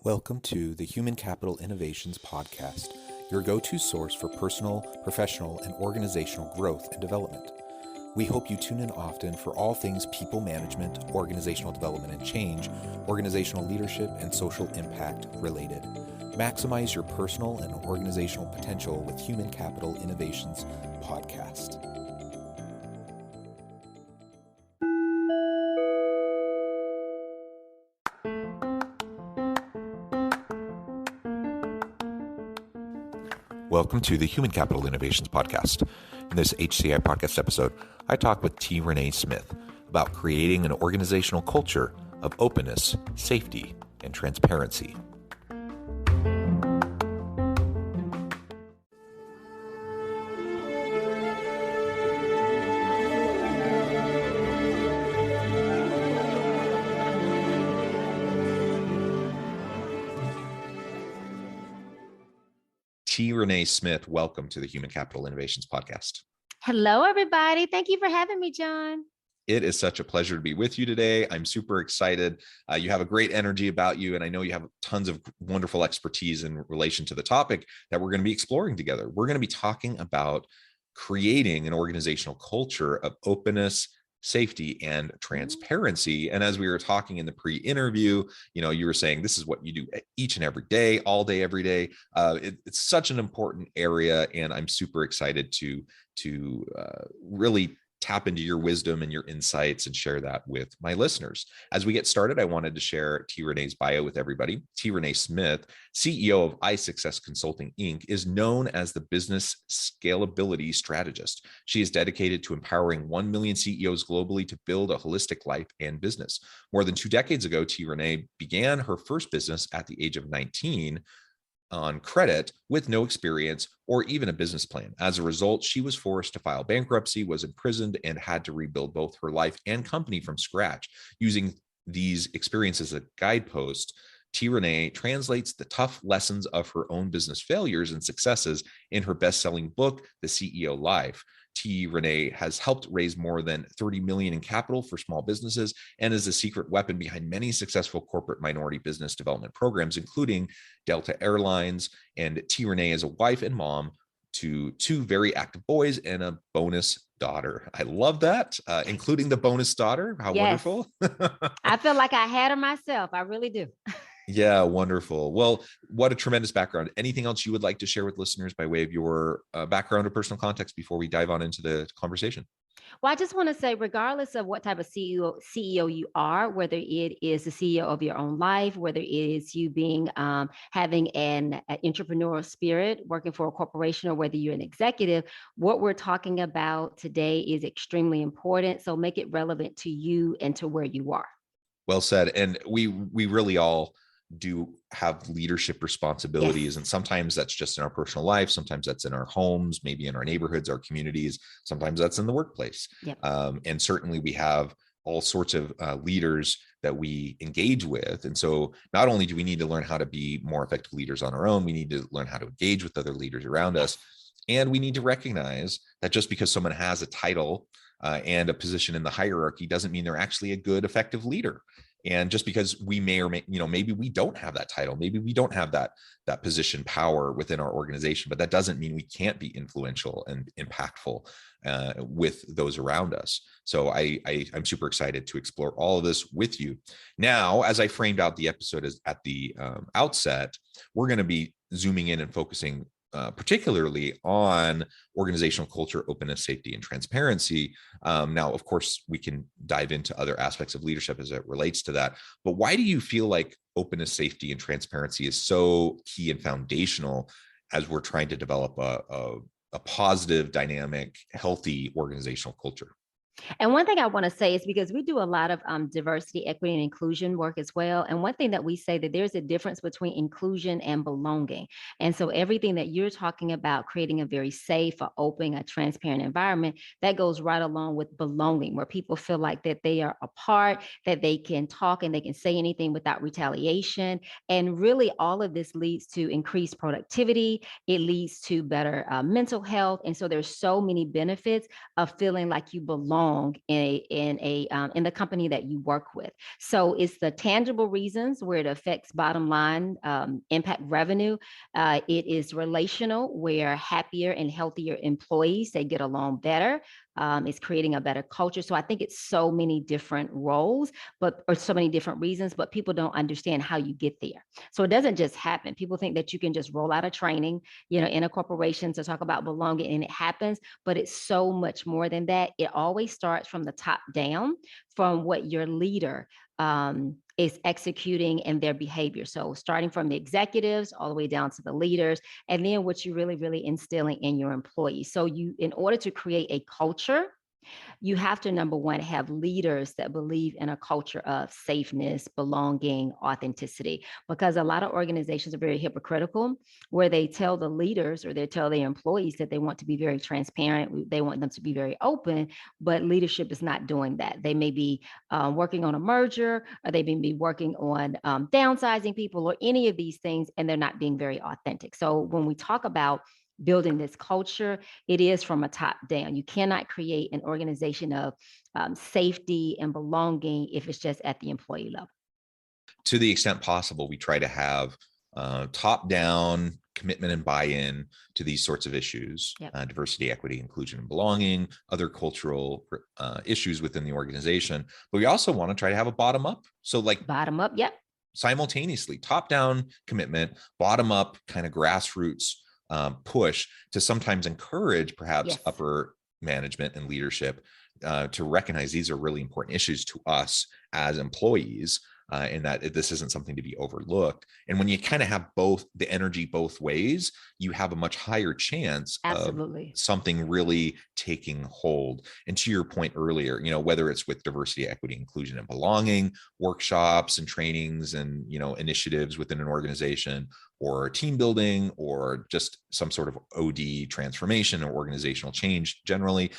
Welcome to the Human Capital Innovations Podcast, your go-to source for personal, professional, and organizational growth and development. We hope you tune in often for all things people management, organizational development and change, organizational leadership, and social impact related. Maximize your personal and organizational potential with Human Capital Innovations Podcast. Welcome to the Human Capital Innovations Podcast. In this HCI podcast episode, I talk with Reneé Smith about creating an organizational culture of openness, safety, and transparency. Reneé Smith, welcome to the Human Capital Innovations Podcast. Hello, everybody. Thank you for having me, John. It is such a pleasure to be with you today. I'm super excited. You have a great energy about you, and I know you have tons of wonderful expertise in relation to the topic that we're going to be exploring together. We're going to be talking about creating an organizational culture of openness, safety, and transparency. And as we were talking in the pre-interview, you were saying this is what you do each and every day, all day, every day. It's such an important area, and I'm super excited to really tap into your wisdom and your insights and share that with my listeners. As we get started, I wanted to share Reneé's bio with everybody. Reneé Smith, CEO of iSuccess Consulting, Inc., is known as the business scalability strategist. She is dedicated to empowering 1 million CEOs globally to build a holistic life and business. More than 2 decades ago, Reneé began her first business at the age of 19 on credit with no experience or even a business plan. As a result, she was forced to file bankruptcy, was imprisoned, and had to rebuild both her life and company from scratch. Using these experiences as a guidepost, Reneé translates the tough lessons of her own business failures and successes in her best-selling book, The CEO Life. Reneé has helped raise more than 30 million in capital for small businesses and is a secret weapon behind many successful corporate minority business development programs, including Delta Airlines. And Reneé is a wife and mom to 2 very active boys and a bonus daughter. I love that, including the bonus daughter. How wonderful. I feel like I had her myself. I really do. Yeah, wonderful. Well, what a tremendous background. Anything else you would like to share with listeners by way of your background or personal context before we dive on into the conversation? Well, I just want to say, regardless of what type of CEO you are, whether it is the CEO of your own life, whether it is you being having an entrepreneurial spirit, working for a corporation, or whether you're an executive, what we're talking about today is extremely important. So make it relevant to you and to where you are. Well said. And we really all do have leadership responsibilities. Yes. And sometimes that's just in our personal life. Sometimes that's in our homes, maybe in our neighborhoods, our communities. Sometimes that's in the workplace. Yep. And certainly we have all sorts of leaders that we engage with. And so not only do we need to learn how to be more effective leaders on our own, we need to learn how to engage with other leaders around us. And we need to recognize that just because someone has a title and a position in the hierarchy doesn't mean they're actually a good, effective leader. And just because we may or may, maybe we don't have that title, maybe we don't have that position power within our organization, but that doesn't mean we can't be influential and impactful with those around us. So I'm super excited to explore all of this with you. Now, as I framed out the episode at the outset, we're going to be zooming in and focusing particularly on organizational culture, openness, safety, and transparency. Now, of course, we can dive into other aspects of leadership as it relates to that. But why do you feel like openness, safety, and transparency is so key and foundational as we're trying to develop a positive, dynamic, healthy organizational culture? And one thing I want to say is because we do a lot of diversity, equity, and inclusion work as well. And one thing that we say that there's a difference between inclusion and belonging. And so everything that you're talking about, creating a very safe, a open, a transparent environment, that goes right along with belonging, where people feel like that they are a part, that they can talk and they can say anything without retaliation. And really all of this leads to increased productivity. It leads to better mental health. And so there's so many benefits of feeling like you belong belong in the company that you work with. So it's the tangible reasons where it affects bottom line, impact revenue. It is relational, where happier and healthier employees, they get along better. It's creating a better culture. So I think it's so many different roles, or so many different reasons, but people don't understand how you get there. So it doesn't just happen. People think that you can just roll out a training, in a corporation to talk about belonging, and it happens, but it's so much more than that. It always starts from the top down, from what your leader is executing and their behavior. So starting from the executives all the way down to the leaders, and then what you really instilling in your employees. So in order to create a culture, you have to, number one, have leaders that believe in a culture of safeness, belonging, authenticity, because a lot of organizations are very hypocritical, where they tell the leaders or they tell their employees that they want to be very transparent, they want them to be very open, but leadership is not doing that. They may be working on a merger, or they may be working on downsizing people, or any of these things, and they're not being very authentic. So when we talk about building this culture, it is from a top down. You cannot create an organization of safety and belonging if it's just at the employee level. To the extent possible, we try to have top down commitment and buy-in to these sorts of issues. Yep. Diversity, equity, inclusion, and belonging, other cultural issues within the organization. But we also want to try to have a bottom up. So like bottom up, yep. Simultaneously, top down commitment, bottom up kind of grassroots push to sometimes encourage perhaps Yes. upper management and leadership to recognize these are really important issues to us as employees, and that this isn't something to be overlooked. And when you kind of have both the energy both ways, you have a much higher chance Absolutely. of something really taking hold. And to your point earlier, whether it's with diversity, equity, inclusion, and belonging workshops and trainings and initiatives within an organization, or team building, or just some sort of OD transformation or organizational change generally,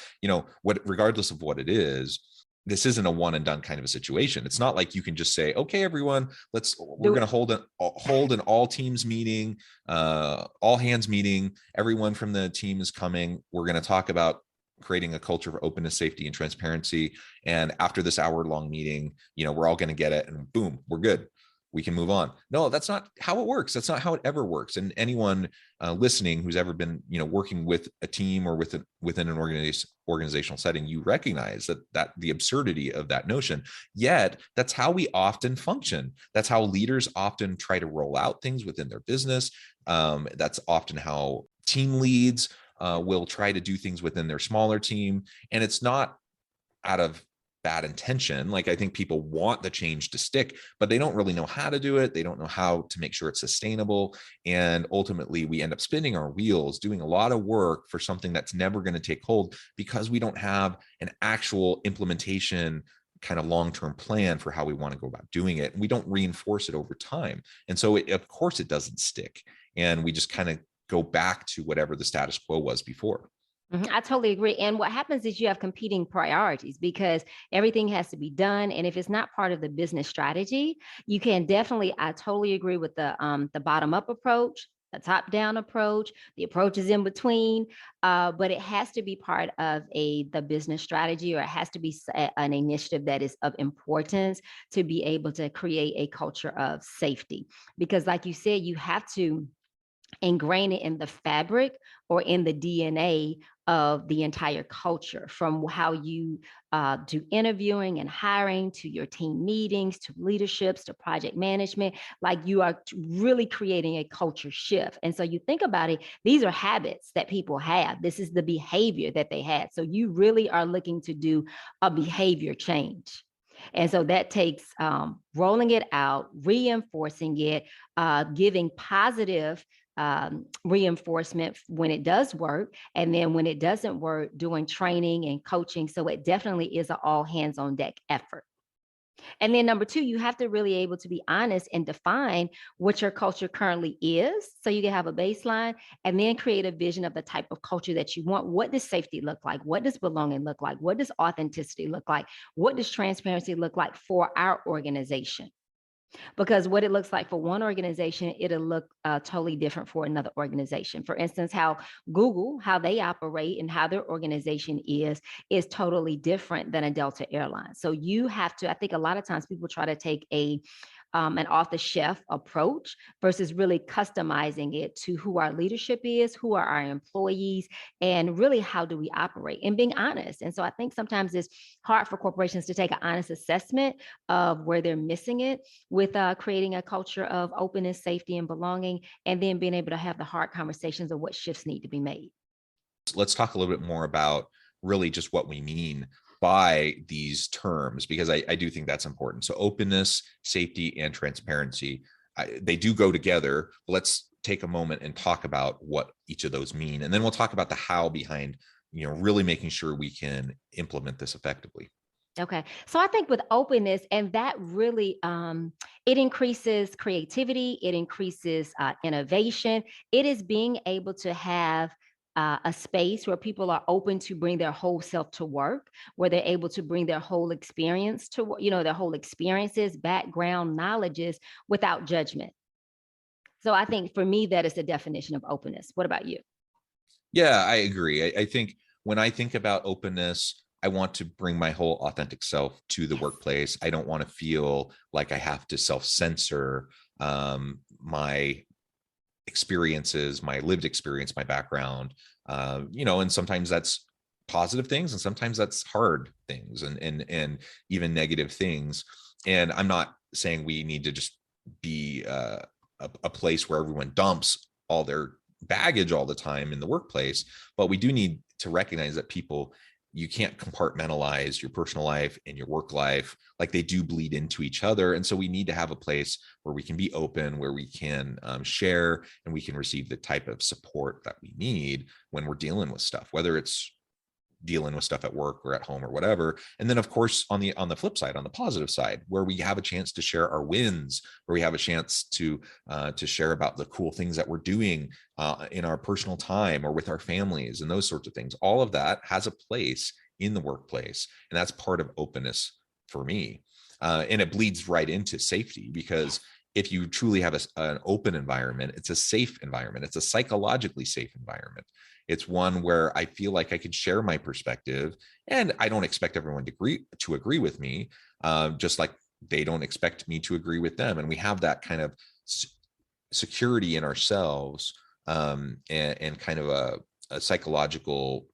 regardless of what it is, this isn't a one and done kind of a situation. It's not like you can just say, okay, everyone, we're going to hold an all teams meeting, all hands meeting. Everyone from the team is coming. We're going to talk about creating a culture of openness, safety, and transparency. And after this hour-long meeting, we're all going to get it, and boom, we're good. We can move on. No, that's not how it works. That's not how it ever works. And anyone listening who's ever been, working with a team or within an organizational setting, you recognize that the absurdity of that notion. Yet that's how we often function. That's how leaders often try to roll out things within their business. That's often how team leads will try to do things within their smaller team. And it's not out of bad intention. Like, I think people want the change to stick, but they don't really know how to do it. They don't know how to make sure it's sustainable. And ultimately we end up spinning our wheels, doing a lot of work for something that's never going to take hold, because we don't have an actual implementation kind of long-term plan for how we want to go about doing it. And we don't reinforce it over time. And so of course it doesn't stick. And we just kind of go back to whatever the status quo was before. I totally agree. And what happens is you have competing priorities, because everything has to be done. And if it's not part of the business strategy, you can definitely, I totally agree with the bottom up approach, the top down approach, the approaches in between. But it has to be part of the business strategy, or it has to be an initiative that is of importance to be able to create a culture of safety. Because like you said, you have to ingrain it in the fabric or in the DNA of the entire culture, from how you do interviewing and hiring, to your team meetings, to leaderships, to project management. Like, you are really creating a culture shift. And so you think about it, these are habits that people have. This is the behavior that they had. So you really are looking to do a behavior change. And so that takes rolling it out, reinforcing it, giving positive reinforcement when it does work. And then when it doesn't work, doing training and coaching. So it definitely is an all hands on deck effort. And then number two, you have to really able to be honest and define what your culture currently is, so you can have a baseline, and then create a vision of the type of culture that you want. What does safety look like? What does belonging look like? What does authenticity look like? What does transparency look like for our organization? because what it looks like for one organization, it'll look totally different for another organization. For instance, how Google, how they operate and how their organization is totally different than a Delta airline. So you have to, I think a lot of times people try to take an off-the-shelf approach versus really customizing it to who our leadership is, who are our employees, and really how do we operate and being honest. And so I think sometimes it's hard for corporations to take an honest assessment of where they're missing it with creating a culture of openness, safety, and belonging, and then being able to have the hard conversations of what shifts need to be made. Let's talk a little bit more about really just what we mean by these terms, because I do think that's important. So openness, safety, and transparency, they do go together. Let's take a moment and talk about what each of those mean. And then we'll talk about the how behind, really making sure we can implement this effectively. Okay. So I think with openness, and that really, it increases creativity, it increases innovation. It is being able to have a space where people are open to bring their whole self to work, where they're able to bring their whole experience to, their whole experiences, background, knowledges without judgment. So I think for me, that is the definition of openness. What about you? Yeah, I agree. I think when I think about openness, I want to bring my whole authentic self to the workplace. I don't want to feel like I have to self-censor my experiences, my lived experience, my background, and sometimes that's positive things and sometimes that's hard things and even negative things. And I'm not saying we need to just be a place where everyone dumps all their baggage all the time in the workplace, but we do need to recognize that you can't compartmentalize your personal life and your work life. Like, they do bleed into each other. And so we need to have a place where we can be open, where we can share, and we can receive the type of support that we need when we're dealing with stuff, whether it's dealing with stuff at work or at home or whatever. And then of course, on the flip side, on the positive side, where we have a chance to share our wins, where we have a chance to share about the cool things that we're doing in our personal time or with our families and those sorts of things. All of that has a place in the workplace. And that's part of openness for me. And it bleeds right into safety, because if you truly have an open environment, it's a safe environment. It's a psychologically safe environment. It's one where I feel like I can share my perspective, and I don't expect everyone to agree with me, just like they don't expect me to agree with them. And we have that kind of security in ourselves, and kind of a psychological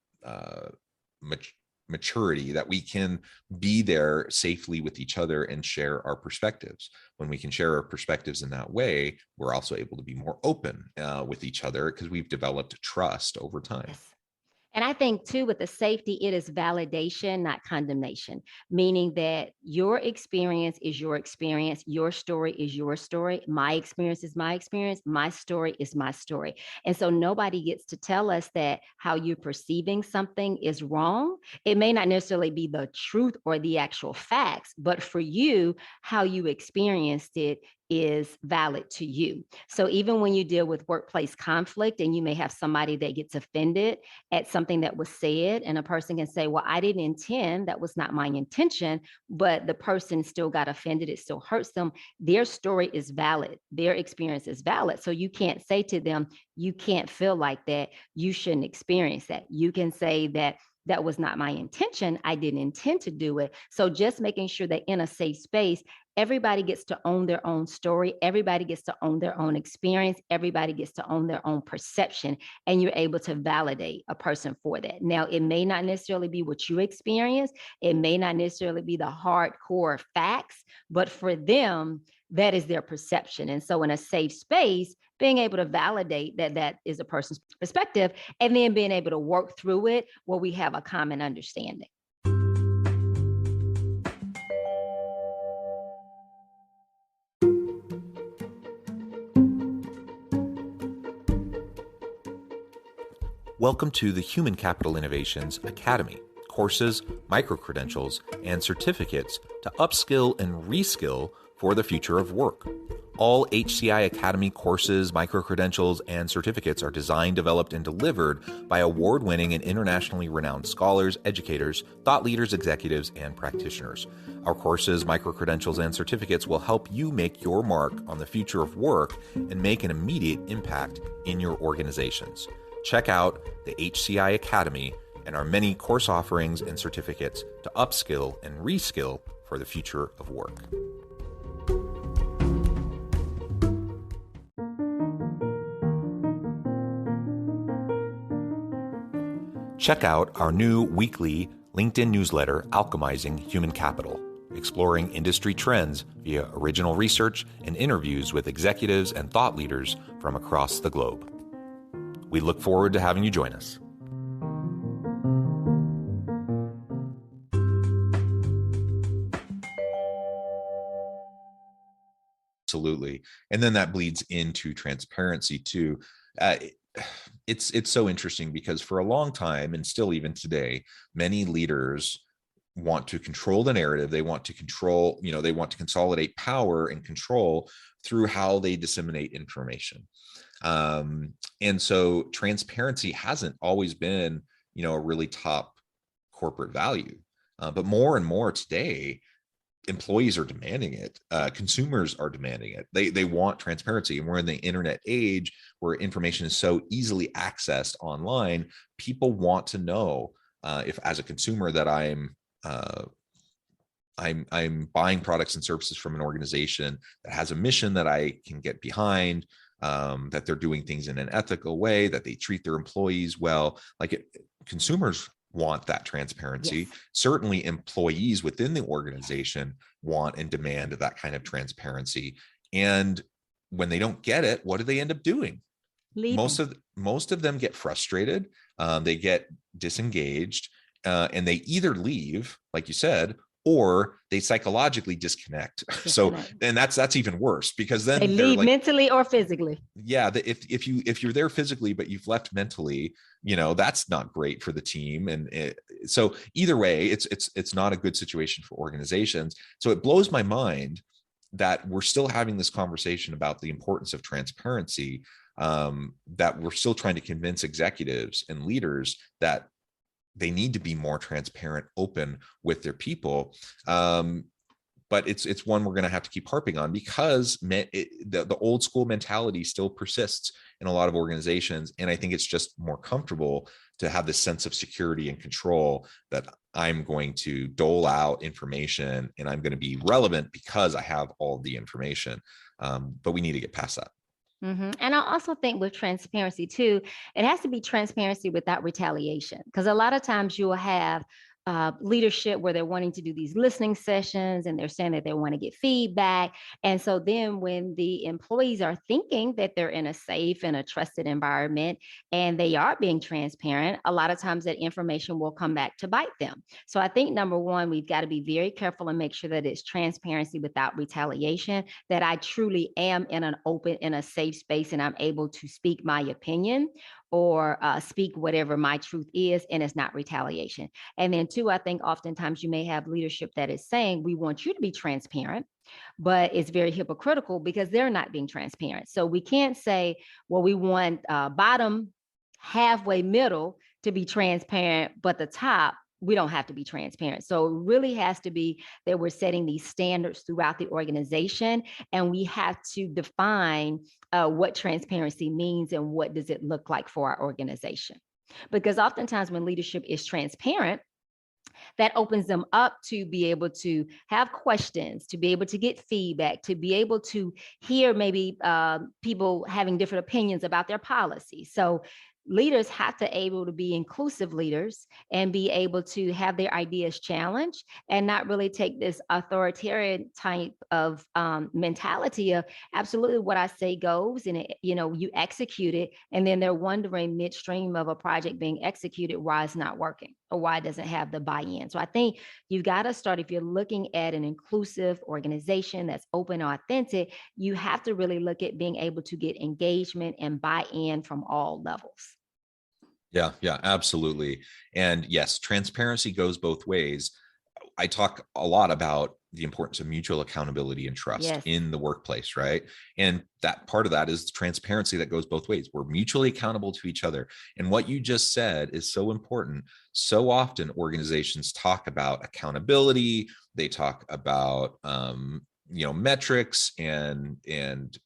maturity that we can be there safely with each other and share our perspectives. When we can share our perspectives in that way, we're also able to be more open with each other, because we've developed trust over time. Yes. And I think too, with the safety, it is validation, not condemnation, meaning that your experience is your experience. Your story is your story. My experience is my experience. My story is my story. And so nobody gets to tell us that how you're perceiving something is wrong. It may not necessarily be the truth or the actual facts, but for you, how you experienced it is valid to you. So even when you deal with workplace conflict and you may have somebody that gets offended at something that was said, and a person can say, well, I didn't intend, that was not my intention, but the person still got offended, it still hurts them. Their story is valid, their experience is valid. So you can't say to them, you can't feel like that, you shouldn't experience that. You can say that was not my intention. I didn't intend to do it. So just making sure that in a safe space, everybody gets to own their own story. Everybody gets to own their own experience. Everybody gets to own their own perception. And you're able to validate a person for that. Now, it may not necessarily be what you experience. It may not necessarily be the hardcore facts, but for them, that is their perception. And so in a safe space, being able to validate that is a person's perspective, and then being able to work through it where we have a common understanding. Welcome to the Human Capital Innovations Academy. Courses, micro-credentials, and certificates to upskill and reskill for the future of work. All HCI Academy courses, micro-credentials, and certificates are designed, developed, and delivered by award-winning and internationally renowned scholars, educators, thought leaders, executives, and practitioners. Our courses, micro-credentials, and certificates will help you make your mark on the future of work and make an immediate impact in your organizations. Check out the HCI Academy and our many course offerings and certificates to upskill and reskill for the future of work. Check out our new weekly LinkedIn newsletter, Alchemizing Human Capital, exploring industry trends via original research and interviews with executives and thought leaders from across the globe. We look forward to having you join us. Absolutely. And then that bleeds into transparency too. It's so interesting because for a long time, and still even today, many leaders want to control the narrative. They want to control, they want to consolidate power and control through how they disseminate information. And so transparency hasn't always been, a really top corporate value. But more and more today, employees are demanding it. Consumers are demanding it. They want transparency. And we're in the internet age where information is so easily accessed online. People want to know if, as a consumer, that I'm buying products and services from an organization that has a mission that I can get behind, that they're doing things in an ethical way, that they treat their employees well. Consumers want that transparency. Yes. Certainly employees within the organization want and demand that kind of transparency. And when they don't get it, what do they end up doing? Leaving. Most of them get frustrated. They get disengaged, and they either leave, like you said, or they psychologically disconnect. So, and that's even worse, because then they leave mentally or physically. Yeah, if you're there physically but you've left mentally, that's not great for the team. And so either way, it's not a good situation for organizations. So it blows my mind that we're still having this conversation about the importance of transparency, that we're still trying to convince executives and leaders that they need to be more transparent, open with their people. But it's one we're going to have to keep harping on, because the old school mentality still persists in a lot of organizations. And I think it's just more comfortable to have this sense of security and control that I'm going to dole out information and I'm going to be relevant because I have all the information. But we need to get past that. Mm-hmm. And I also think with transparency too, it has to be transparency without retaliation, because a lot of times you will have leadership where they're wanting to do these listening sessions and they're saying that they want to get feedback. And so then when the employees are thinking that they're in a safe and a trusted environment and they are being transparent, a lot of times that information will come back to bite them. So I think number one, we've got to be very careful and make sure that it's transparency without retaliation, that I truly am in an open, in a safe space, and I'm able to speak my opinion or speak whatever my truth is, and it's not retaliation. And then two, I think oftentimes you may have leadership that is saying, we want you to be transparent, but it's very hypocritical because they're not being transparent. So we can't say, well, we want bottom, halfway, middle to be transparent, but the top, we don't have to be transparent. So it really has to be that we're setting these standards throughout the organization, and we have to define what transparency means and what does it look like for our organization. Because oftentimes when leadership is transparent, that opens them up to be able to have questions, to be able to get feedback, to be able to hear maybe people having different opinions about their policy. So leaders have to able to be inclusive leaders and be able to have their ideas challenged and not really take this authoritarian type of mentality of absolutely what I say goes, and you execute it, and then they're wondering midstream of a project being executed why it's not working or why it doesn't have the buy-in. So I think you've got to start, if you're looking at an inclusive organization that's open, authentic, you have to really look at being able to get engagement and buy-in from all levels. Yeah, absolutely. And yes, transparency goes both ways. I talk a lot about the importance of mutual accountability and trust Yes. in the workplace, right? And that part of that is transparency that goes both ways. We're mutually accountable to each other. And what you just said is so important. So often organizations talk about accountability, they talk about metrics and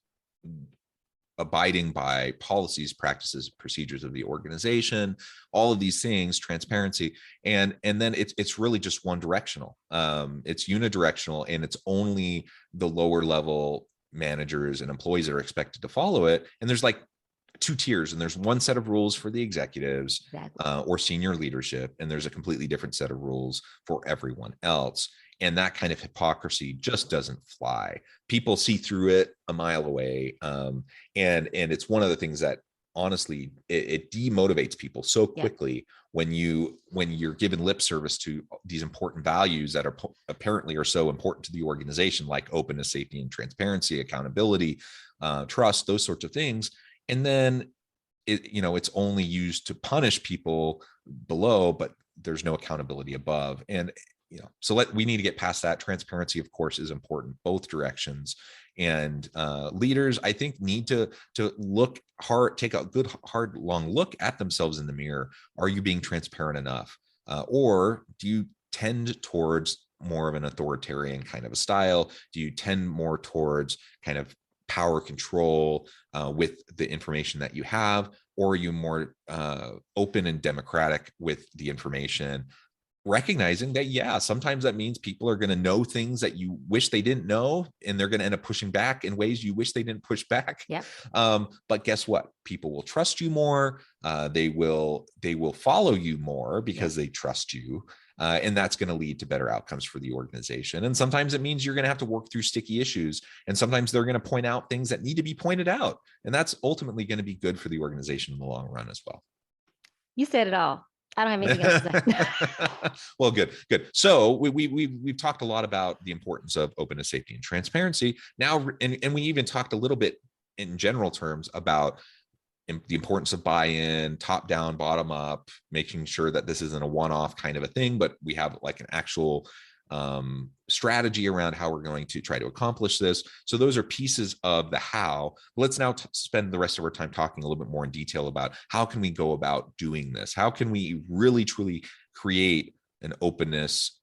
abiding by policies, practices, procedures of the organization, all of these things, transparency, and then it's really just one directional. It's unidirectional, and it's only the lower level managers and employees that are expected to follow it. And there's like two tiers, and there's one set of rules for the executives or senior leadership, and there's a completely different set of rules for everyone else. And that kind of hypocrisy just doesn't fly. People see through it a mile away. And it's one of the things that honestly, it demotivates people so quickly when you're given lip service to these important values that are apparently are so important to the organization, like openness, safety, and transparency, accountability, trust, those sorts of things. And then it's only used to punish people below, but there's no accountability above. And so we need to get past that. Transparency, of course, is important, both directions. And leaders, I think, need to look hard, take a good, hard, long look at themselves in the mirror. Are you being transparent enough? Or do you tend towards more of an authoritarian kind of a style? Do you tend more towards kind of power control with the information that you have? Or are you more open and democratic with the information? Recognizing that, sometimes that means people are going to know things that you wish they didn't know, and they're going to end up pushing back in ways you wish they didn't push back. But guess what? People will trust you more. They will follow you more because they trust you. And that's going to lead to better outcomes for the organization. And sometimes it means you're going to have to work through sticky issues. And sometimes they're going to point out things that need to be pointed out. And that's ultimately going to be good for the organization in the long run as well. You said it all. I don't have anything else to say. Well, good. So we've talked a lot about the importance of openness, safety, and transparency. Now, and we even talked a little bit in general terms about the importance of buy-in, top down, bottom up, making sure that this isn't a one-off kind of a thing, but we have like an actual strategy around how we're going to try to accomplish this. So those are pieces of the how. Let's now spend the rest of our time talking a little bit more in detail about how can we go about doing this? How can we really, truly create an openness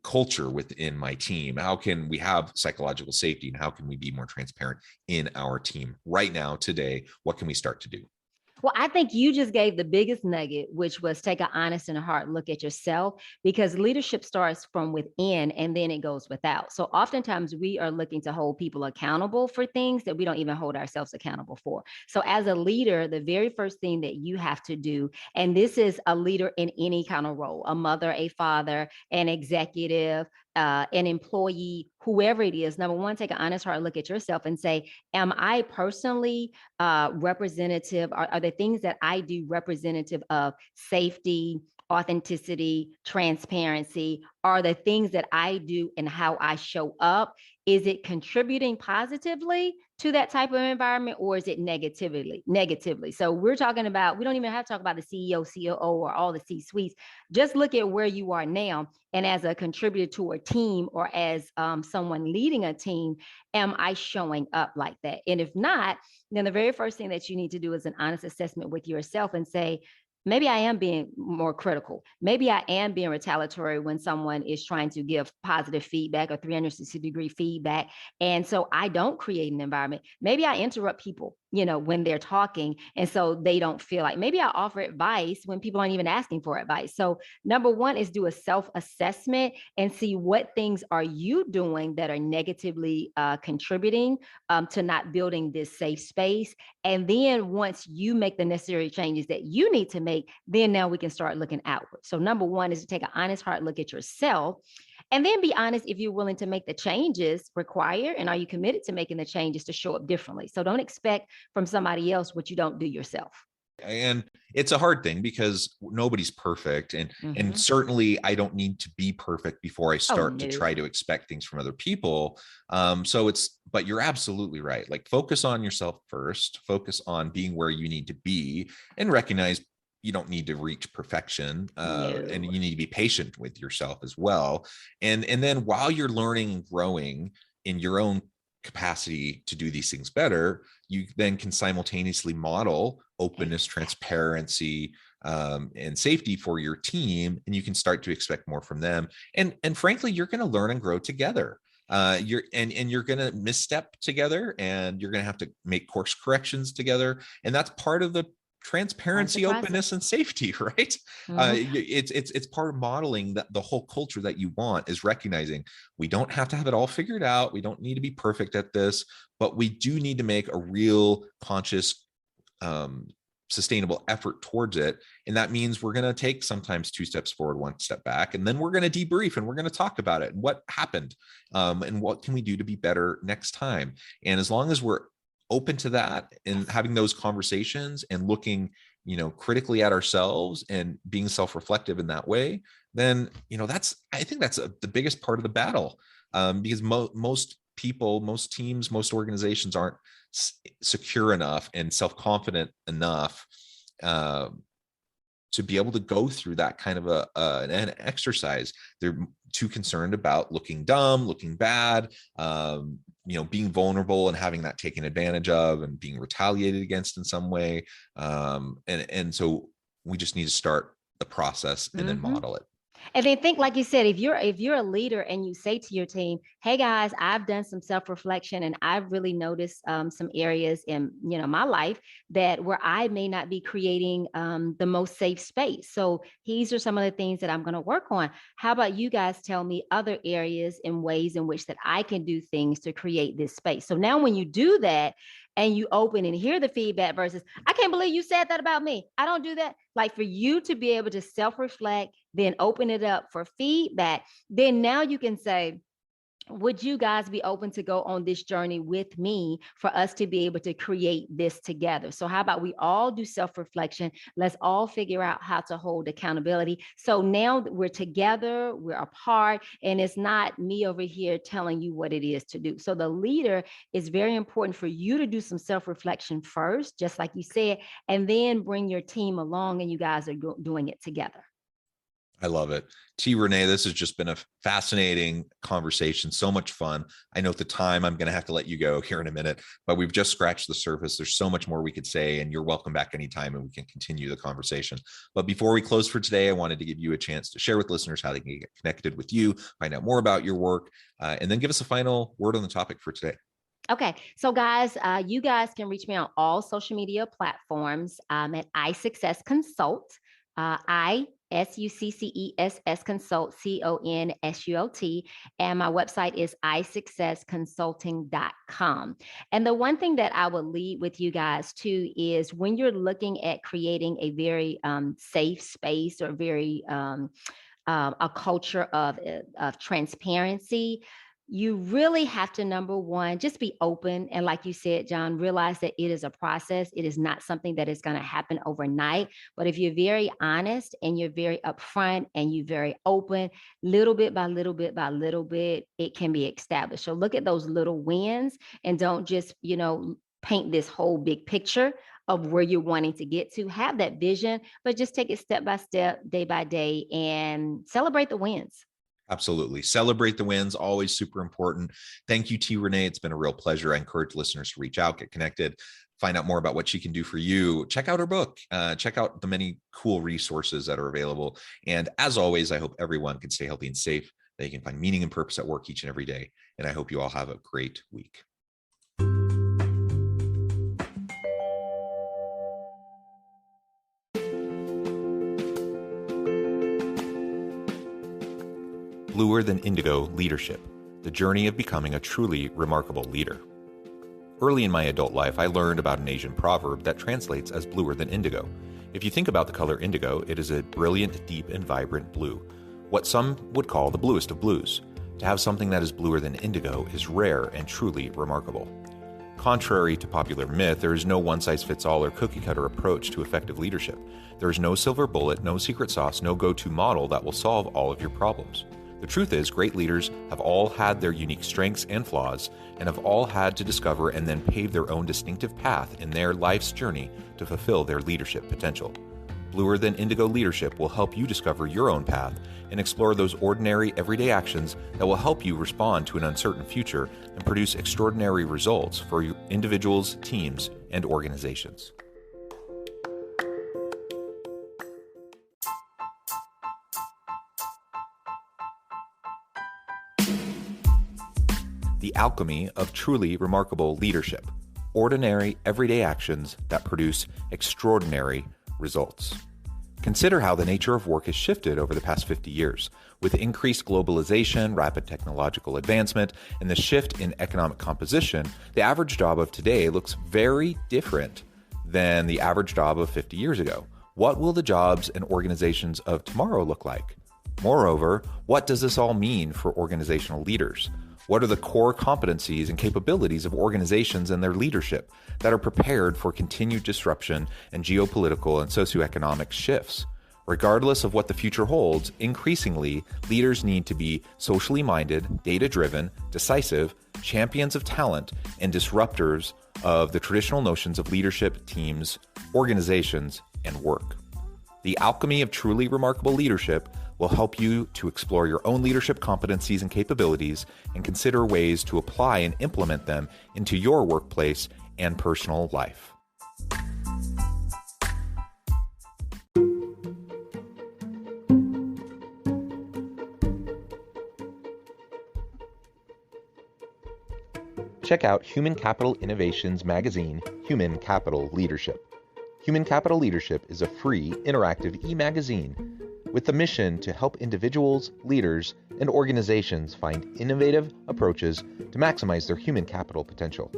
culture within my team? How can we have psychological safety, and how can we be more transparent in our team right now, today? What can we start to do? Well, I think you just gave the biggest nugget, which was take an honest and a hard look at yourself, because leadership starts from within and then it goes without. So oftentimes we are looking to hold people accountable for things that we don't even hold ourselves accountable for. So as a leader, the very first thing that you have to do, and this is a leader in any kind of role, a mother, a father, an executive, an employee, whoever it is, number one, take an honest hard look at yourself and say, am I personally representative? Are the things that I do representative of safety, authenticity, transparency? Are the things that I do and how I show up, is it contributing positively to that type of environment, or is it negatively? So we're talking about, we don't even have to talk about the CEO, COO, or all the C-suites. Just look at where you are now. And as a contributor to a team, or as someone leading a team, am I showing up like that? And if not, then the very first thing that you need to do is an honest assessment with yourself and say, maybe I am being more critical. Maybe I am being retaliatory when someone is trying to give positive feedback or 360-degree feedback. And so I don't create an environment. Maybe I interrupt people, when they're talking. And so they don't feel like, maybe I offer advice when people aren't even asking for advice. So number one is do a self-assessment and see what things are you doing that are negatively contributing to not building this safe space. And then once you make the necessary changes that you need to make, then now we can start looking outward. So number one is to take an honest, hard look at yourself. And then be honest if you're willing to make the changes required, and are you committed to making the changes to show up differently? So don't expect from somebody else what you don't do yourself. And it's a hard thing because nobody's perfect. And certainly I don't need to be perfect before I start to try to expect things from other people. But you're absolutely right. Like, focus on yourself first, focus on being where you need to be, and recognize you don't need to reach perfection, and No. you need to be patient with yourself as well. And then while you're learning and growing in your own capacity to do these things better, you then can simultaneously model openness, transparency, and safety for your team, and you can start to expect more from them. And frankly, you're going to learn and grow together. You're going to misstep together, and you're going to have to make course corrections together, and that's part of the transparency, openness, and safety, right? It's part of modeling that the whole culture that you want is recognizing we don't have to have it all figured out. We don't need to be perfect at this, but we do need to make a real conscious, sustainable effort towards it. And that means we're going to take sometimes 2 steps forward, 1 step back, and then we're going to debrief and we're going to talk about it and what happened, and what can we do to be better next time. And as long as we're open to that and having those conversations and looking, critically at ourselves and being self-reflective in that way, then, I think that's the biggest part of the battle, because most people, most teams, most organizations aren't secure enough and self-confident enough to be able to go through that kind of an exercise. They're too concerned about looking dumb, looking bad, being vulnerable and having that taken advantage of and being retaliated against in some way. And so we just need to start the process and then model it. And then think, like you said, if you're a leader and you say to your team, hey guys, I've done some self-reflection and I've really noticed some areas in my life that where I may not be creating the most safe space. So these are some of the things that I'm going to work on. How about you guys tell me other areas and ways in which that I can do things to create this space? So now when you do that, and you open and hear the feedback versus, I can't believe you said that about me. I don't do that. Like, for you to be able to self-reflect, then open it up for feedback, then now you can say, would you guys be open to go on this journey with me for us to be able to create this together? So how about we all do self-reflection? Let's all figure out how to hold accountability. So now we're together, we're apart, and it's not me over here telling you what it is to do. So the leader is very important for you to do some self-reflection first, just like you said, and then bring your team along and you guys are doing it together. I love it. Reneé, this has just been a fascinating conversation. So much fun. I know at the time I'm going to have to let you go here in a minute, but we've just scratched the surface. There's so much more we could say, and you're welcome back anytime and we can continue the conversation. But before we close for today, I wanted to give you a chance to share with listeners how they can get connected with you, find out more about your work, and then give us a final word on the topic for today. Okay. So guys, you guys can reach me on all social media platforms at iSuccess Consult. ISUCCESS Consult, CONSULT. And my website is iSuccessConsulting.com. And the one thing that I would lead with you guys too is when you're looking at creating a very safe space or very a culture of transparency, you really have to, number one, just be open. And like you said, John, realize that it is a process. It is not something that is going to happen overnight. But if you're very honest and you're very upfront and you're very open, little bit by little bit by little bit, it can be established. So look at those little wins and don't just, paint this whole big picture of where you're wanting to get to. Have that vision, but just take it step by step, day by day, and celebrate the wins. Absolutely. Celebrate the wins. Always super important. Thank you, Reneé. It's been a real pleasure. I encourage listeners to reach out, get connected, find out more about what she can do for you. Check out her book. Check out the many cool resources that are available. And as always, I hope everyone can stay healthy and safe, that you can find meaning and purpose at work each and every day. And I hope you all have a great week. Bluer Than Indigo Leadership, the journey of becoming a truly remarkable leader. Early in my adult life, I learned about an Asian proverb that translates as bluer than indigo. If you think about the color indigo, it is a brilliant, deep, and vibrant blue, what some would call the bluest of blues. To have something that is bluer than indigo is rare and truly remarkable. Contrary to popular myth, there is no one-size-fits-all or cookie-cutter approach to effective leadership. There is no silver bullet, no secret sauce, no go-to model that will solve all of your problems. The truth is, great leaders have all had their unique strengths and flaws, and have all had to discover and then pave their own distinctive path in their life's journey to fulfill their leadership potential. Bluer Than Indigo Leadership will help you discover your own path and explore those ordinary, everyday actions that will help you respond to an uncertain future and produce extraordinary results for individuals, teams, and organizations. The alchemy of truly remarkable leadership. Ordinary, everyday actions that produce extraordinary results. Consider how the nature of work has shifted over the past 50 years. With increased globalization, rapid technological advancement, and the shift in economic composition, the average job of today looks very different than the average job of 50 years ago. What will the jobs and organizations of tomorrow look like? Moreover, what does this all mean for organizational leaders? What are the core competencies and capabilities of organizations and their leadership that are prepared for continued disruption and geopolitical and socioeconomic shifts? Regardless of what the future holds, increasingly, leaders need to be socially minded, data-driven, decisive, champions of talent, and disruptors of the traditional notions of leadership, teams, organizations, and work. The alchemy of truly remarkable leadership will help you to explore your own leadership competencies and capabilities and consider ways to apply and implement them into your workplace and personal life. Check out Human Capital Innovations magazine, Human Capital Leadership. Human Capital Leadership is a free, interactive e-magazine with the mission to help individuals, leaders, and organizations find innovative approaches to maximize their human capital potential.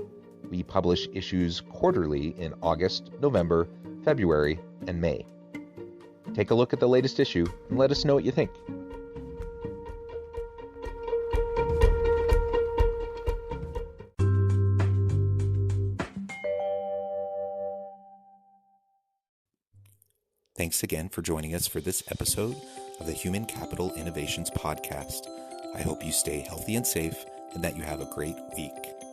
We publish issues quarterly in August, November, February, and May. Take a look at the latest issue and let us know what you think. Thanks again for joining us for this episode of the Human Capital Innovations Podcast. I hope you stay healthy and safe and that you have a great week.